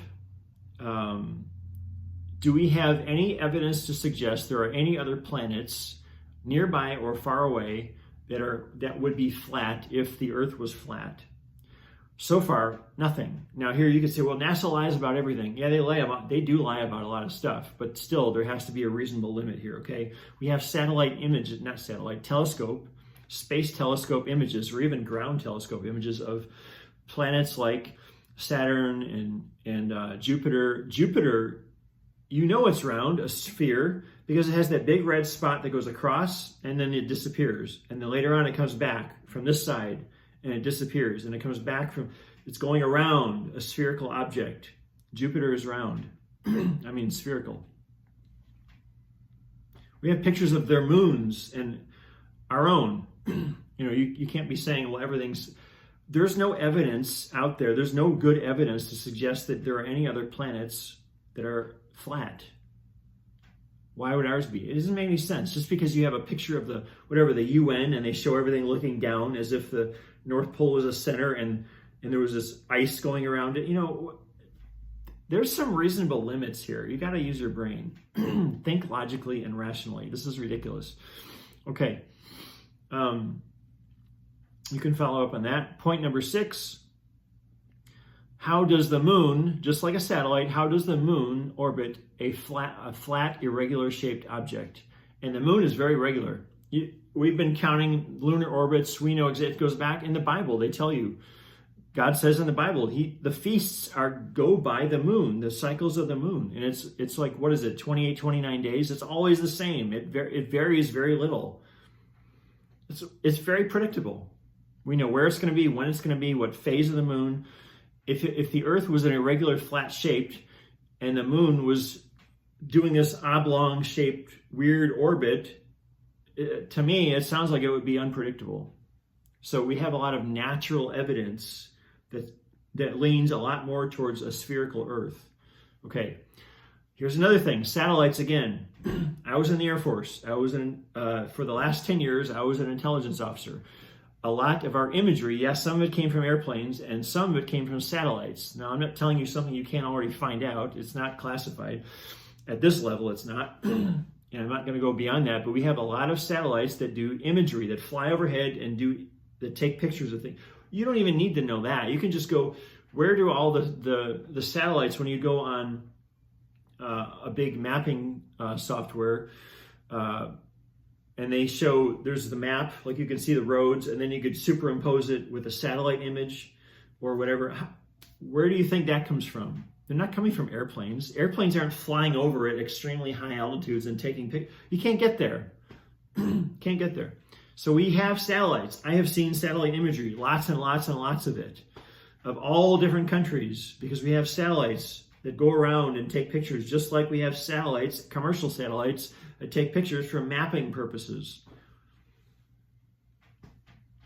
Do we have any evidence to suggest there are any other planets nearby or far away that would be flat if the Earth was flat? So far, nothing. Now here you could say, well, NASA lies about everything. Yeah, they do lie about a lot of stuff, but still there has to be a reasonable limit here, okay? We have telescope, space telescope images, or even ground telescope images of planets like Saturn and Jupiter. Jupiter, you know it's round, a sphere, because it has that big red spot that goes across and then it disappears. And then later on it comes back from this side and it disappears. And it comes back it's going around a spherical object. Jupiter is round. I mean spherical. We have pictures of their moons and our own. You can't be saying, well, there's no evidence out there. There's no good evidence to suggest that there are any other planets that are flat. Why would ours be? It doesn't make any sense. Just because you have a picture of the UN and they show everything looking down as if the North Pole was a center and there was this ice going around it. There's some reasonable limits here. You got to use your brain. Think logically and rationally. This is ridiculous. Okay. You can follow up on that. Point number 6. How does the moon, just like a satellite, how does the moon orbit a flat, irregular shaped object? And the moon is very regular. We've been counting lunar orbits. We know it goes back in the Bible. They tell you, God says in the Bible, the feasts go by the moon, the cycles of the moon. And it's like, what is it, 28, 29 days? It's always the same. It varies very little. It's very predictable. We know where it's going to be, when it's going to be, what phase of the moon. If the Earth was an irregular flat shaped and the moon was doing this oblong shaped weird orbit, to me, it sounds like it would be unpredictable. So we have a lot of natural evidence that leans a lot more towards a spherical Earth. Okay, here's another thing. Satellites again. I was in the Air Force. For the last 10 years, I was an intelligence officer. A lot of our imagery, yes, some of it came from airplanes and some of it came from satellites. Now, I'm not telling you something you can't already find out. It's not classified. At this level, it's not. And I'm not going to go beyond that, but we have a lot of satellites that do imagery, that fly overhead and that take pictures of things. You don't even need to know that. You can just go, where do all the satellites, when you go on a big mapping software, and they show, there's the map, like you can see the roads, and then you could superimpose it with a satellite image or whatever. Where do you think that comes from? They're not coming from airplanes. Airplanes aren't flying over at extremely high altitudes and taking pictures. You can't get there. Can't get there. So we have satellites. I have seen satellite imagery, lots and lots and lots of it, of all different countries, because we have satellites that go around and take pictures, just like we have satellites, commercial satellites, that take pictures for mapping purposes.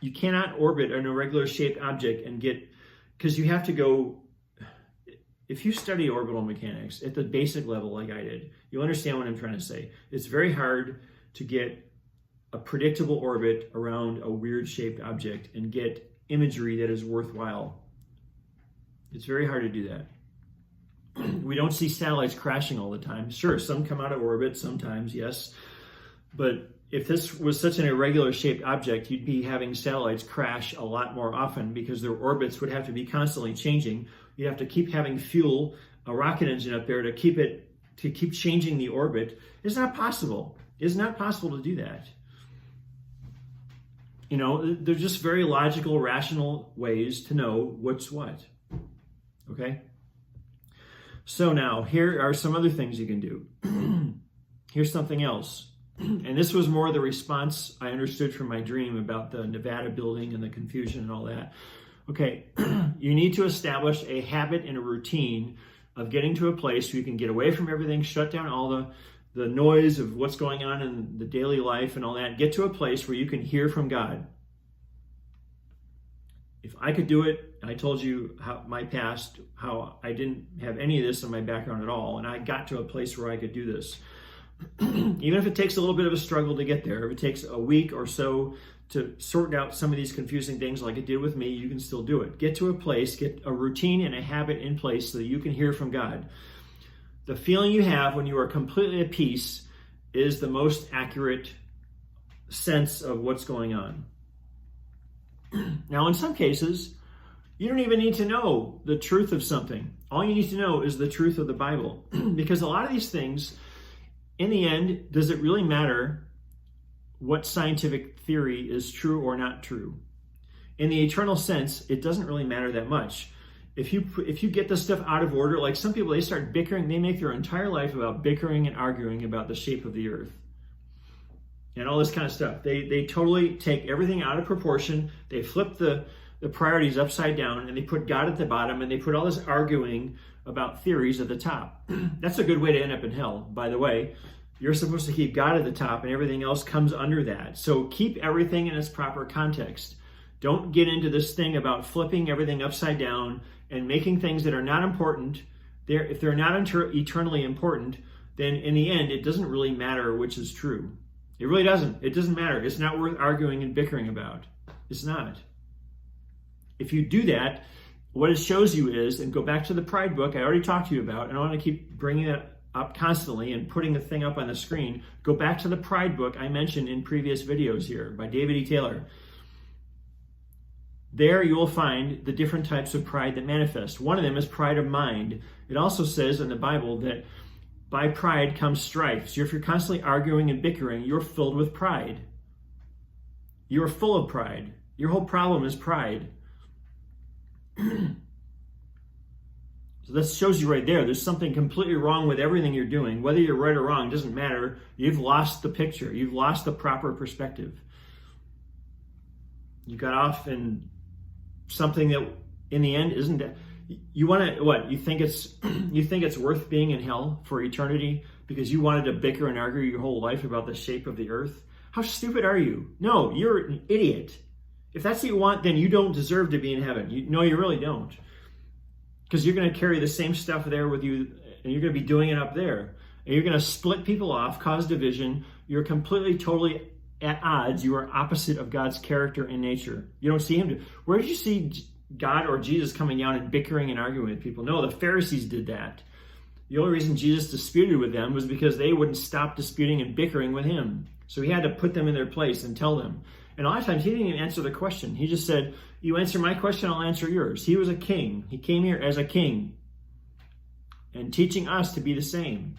You cannot orbit an irregular shaped object and because you have to go, if you study orbital mechanics at the basic level like I did, you'll understand what I'm trying to say. It's very hard to get a predictable orbit around a weird shaped object and get imagery that is worthwhile. It's very hard to do that. We don't see satellites crashing all the time. Sure, some come out of orbit sometimes, yes. But if this was such an irregular shaped object, you'd be having satellites crash a lot more often because their orbits would have to be constantly changing. You'd have to keep having fuel, a rocket engine up there to keep changing the orbit. It's not possible. It's not possible to do that. You know, they're just very logical, rational ways to know what's what. Okay? So now, here are some other things you can do. Here's something else. And this was more the response I understood from my dream about the Nevada building and the confusion and all that. Okay, you need to establish a habit and a routine of getting to a place where you can get away from everything, shut down all the noise of what's going on in the daily life and all that. Get to a place where you can hear from God. If I could do it, I told you how my past, how I didn't have any of this in my background at all, and I got to a place where I could do this. Even if it takes a little bit of a struggle to get there, if it takes a week or so to sort out some of these confusing things like it did with me, you can still do it. Get to a place, get a routine and a habit in place so that you can hear from God. The feeling you have when you are completely at peace is the most accurate sense of what's going on. Now, in some cases, you don't even need to know the truth of something. All you need to know is the truth of the Bible. Because a lot of these things, in the end, does it really matter what scientific theory is true or not true? In the eternal sense, it doesn't really matter that much. If you get this stuff out of order, like some people, they start bickering, they make their entire life about bickering and arguing about the shape of the earth and all this kind of stuff. They totally take everything out of proportion. They flip the priorities upside down, and they put God at the bottom, and they put all this arguing about theories at the top. That's a good way to end up in hell, by the way. You're supposed to keep God at the top, and everything else comes under that. So keep everything in its proper context. Don't get into this thing about flipping everything upside down and making things that are not important. If they're not eternally important, then in the end, it doesn't really matter which is true. It really doesn't. It doesn't matter. It's not worth arguing and bickering about. It's not. If you do that, what it shows you is, and go back to the pride book I already talked to you about, and I want to keep bringing that up constantly and putting the thing up on the screen. Go back to the pride book I mentioned in previous videos here by David E. Taylor. There you will find the different types of pride that manifest. One of them is pride of mind. It also says in the Bible that by pride comes strife. So if you're constantly arguing and bickering, you're filled with pride. You're full of pride. Your whole problem is pride. So that shows you right there. There's something completely wrong with everything you're doing. Whether you're right or wrong, it doesn't matter. You've lost the picture. You've lost the proper perspective. You got off in something that in the end isn't that. You want to, what? You think it's worth being in hell for eternity because you wanted to bicker and argue your whole life about the shape of the earth? How stupid are you? No, you're an idiot. If that's what you want, then you don't deserve to be in heaven. No, you really don't. Because you're going to carry the same stuff there with you, and you're going to be doing it up there. And you're going to split people off, cause division. You're completely, totally at odds. You are opposite of God's character and nature. You don't see him do. Where did you see God or Jesus coming down and bickering and arguing with people? No, the Pharisees did that. The only reason Jesus disputed with them was because they wouldn't stop disputing and bickering with him. So he had to put them in their place and tell them. And a lot of times he didn't even answer the question. He just said, you answer my question, I'll answer yours. He was a king. He came here as a king and teaching us to be the same.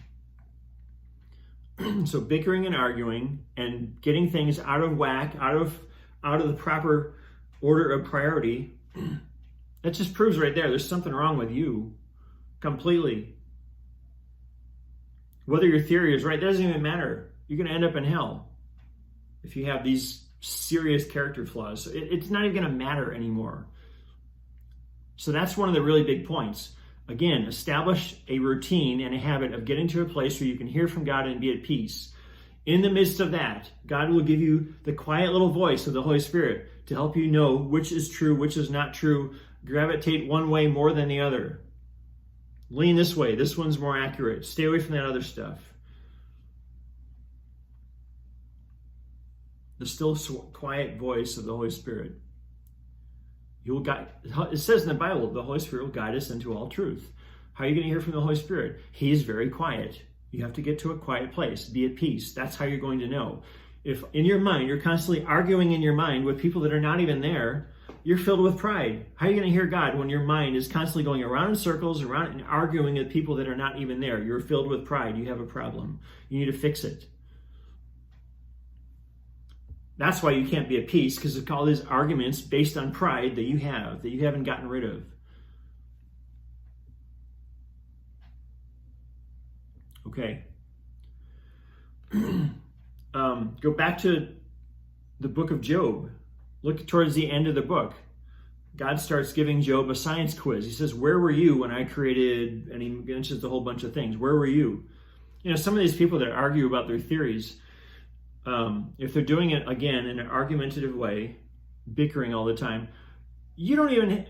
So bickering and arguing and getting things out of whack, out of the proper order of priority, that just proves right there there's something wrong with you completely. Whether your theory is right, it doesn't even matter. You're going to end up in hell if you have these serious character flaws. It's not even going to matter anymore. So that's one of the really big points. Again, establish a routine and a habit of getting to a place where you can hear from God and be at peace. In the midst of that, God will give you the quiet little voice of the Holy Spirit to help you know which is true, which is not true, gravitate one way more than the other. Lean this way. This one's more accurate. Stay away from that other stuff. The still quiet voice of the Holy Spirit. You will guide. It says in the Bible, the Holy Spirit will guide us into all truth. How are you going to hear from the Holy Spirit? He's very quiet. You have to get to a quiet place. Be at peace. That's how you're going to know. If in your mind, you're constantly arguing in your mind with people that are not even there, you're filled with pride. How are you going to hear God when your mind is constantly going around in circles, around and arguing with people that are not even there? You're filled with pride. You have a problem. You need to fix it. That's why you can't be at peace, because of all these arguments based on pride that you haven't gotten rid of. Okay. Go back to the book of Job. Look towards the end of the book. God starts giving Job a science quiz. He says, where were you when I created, and he mentions a whole bunch of things. Where were you? You know, some of these people that argue about their theories, if they're doing it, again, in an argumentative way, bickering all the time,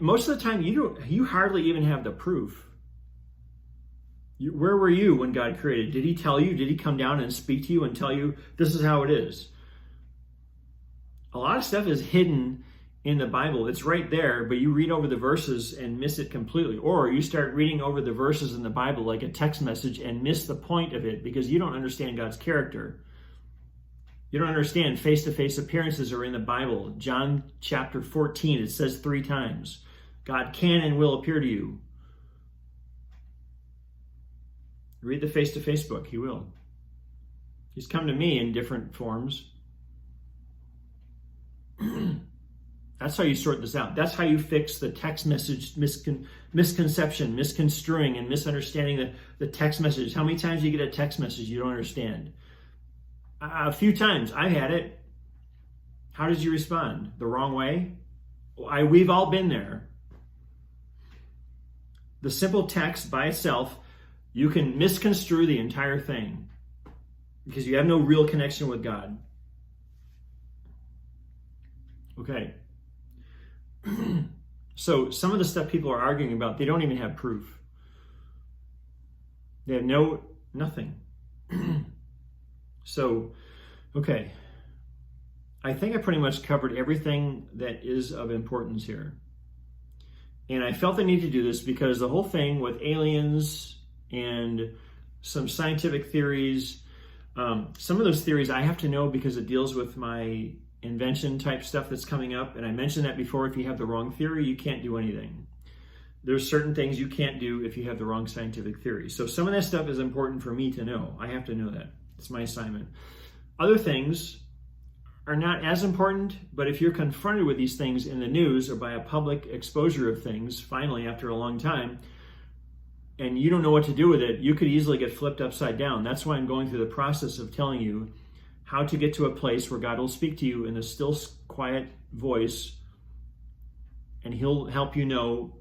most of the time, you hardly even have the proof. Where were you when God created? Did he tell you? Did he come down and speak to you and tell you this is how it is? A lot of stuff is hidden in the Bible. It's right there, but you read over the verses and miss it completely. Or you start reading over the verses in the Bible like a text message and miss the point of it because you don't understand God's character. You don't understand face-to-face appearances are in the Bible. John chapter 14, it says 3 times, God can and will appear to you. Read the face-to-face book. He will. He's come to me in different forms. That's how you sort this out. That's how you fix the text message misconception, misconstruing, and misunderstanding the text message. How many times do you get a text message you don't understand? A few times. I had it. How did you respond? The wrong way? We've all been there. The simple text by itself, you can misconstrue the entire thing because you have no real connection with God. Okay. So some of the stuff people are arguing about, they don't even have proof. They have nothing. So, okay. I think I pretty much covered everything that is of importance here. And I felt the need to do this because the whole thing with aliens and some scientific theories, some of those theories I have to know because it deals with my invention type stuff that's coming up. And I mentioned that before, if you have the wrong theory, you can't do anything. There's certain things you can't do if you have the wrong scientific theory. So some of that stuff is important for me to know. I have to know that. It's my assignment. Other things are not as important, but if you're confronted with these things in the news or by a public exposure of things, finally, after a long time, and you don't know what to do with it, you could easily get flipped upside down. That's why I'm going through the process of telling you how to get to a place where God will speak to you in a still, quiet voice, and he'll help you know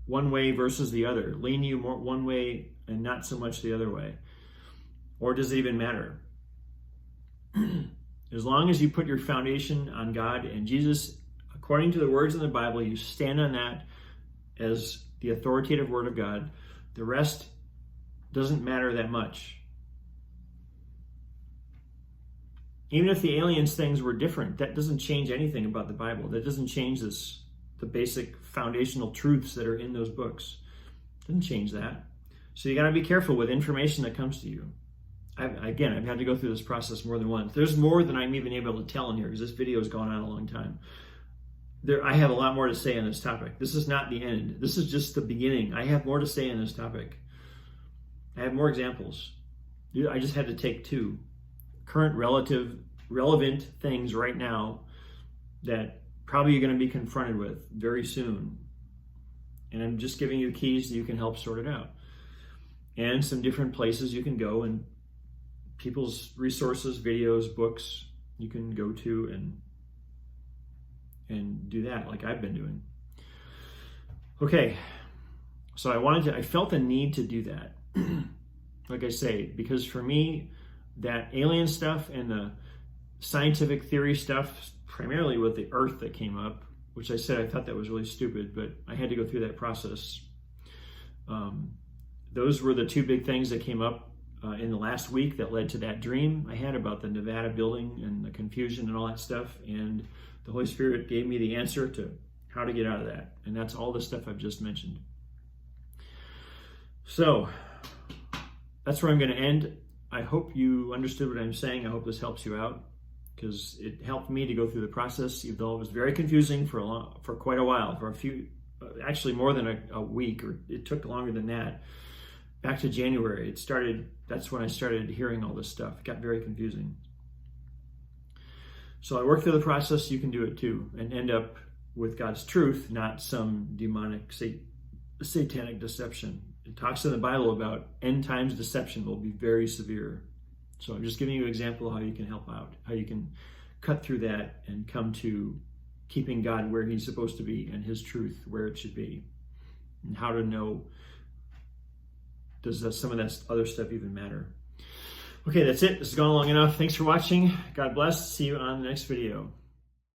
one way versus the other, lean you more one way and not so much the other way. Or does it even matter? As long as you put your foundation on God and Jesus, according to the words in the Bible, you stand on that as the authoritative word of God, the rest doesn't matter that much. Even if the aliens things were different, that doesn't change anything about the Bible. That doesn't change the basic foundational truths that are in those books. It doesn't change that. So you got to be careful with information that comes to you. I've had to go through this process more than once. There's more than I'm even able to tell in here because this video has gone on a long time. I have a lot more to say on this topic. This is not the end. This is just the beginning. I have more to say on this topic. I have more examples. I just had to take 2 current relevant things right now that probably you're going to be confronted with very soon. And I'm just giving you the keys so you can help sort it out. And some different places you can go and people's resources, videos, books you can go to and do that like I've been doing. Okay, so I felt the need to do that. Like I say, because for me, that alien stuff and the scientific theory stuff, primarily with the earth that came up, which I said I thought that was really stupid, but I had to go through that process. Those were the two big things that came up in the last week that led to that dream I had about the Nevada building and the confusion and all that stuff. And the Holy Spirit gave me the answer to how to get out of that. And that's all the stuff I've just mentioned. So that's where I'm going to end. I hope you understood what I'm saying. I hope this helps you out, because it helped me to go through the process, even though it was very confusing for quite a while, for a few, actually more than a week, or it took longer than that. Back to January, that's when I started hearing all this stuff. It got very confusing. So I worked through the process. You can do it too, and end up with God's truth, not some demonic, satanic deception. It talks in the Bible about end times deception will be very severe. So I'm just giving you an example of how you can help out, how you can cut through that and come to keeping God where he's supposed to be and his truth where it should be. And how to know, does some of that other stuff even matter? Okay, that's it. This has gone long enough. Thanks for watching. God bless. See you on the next video.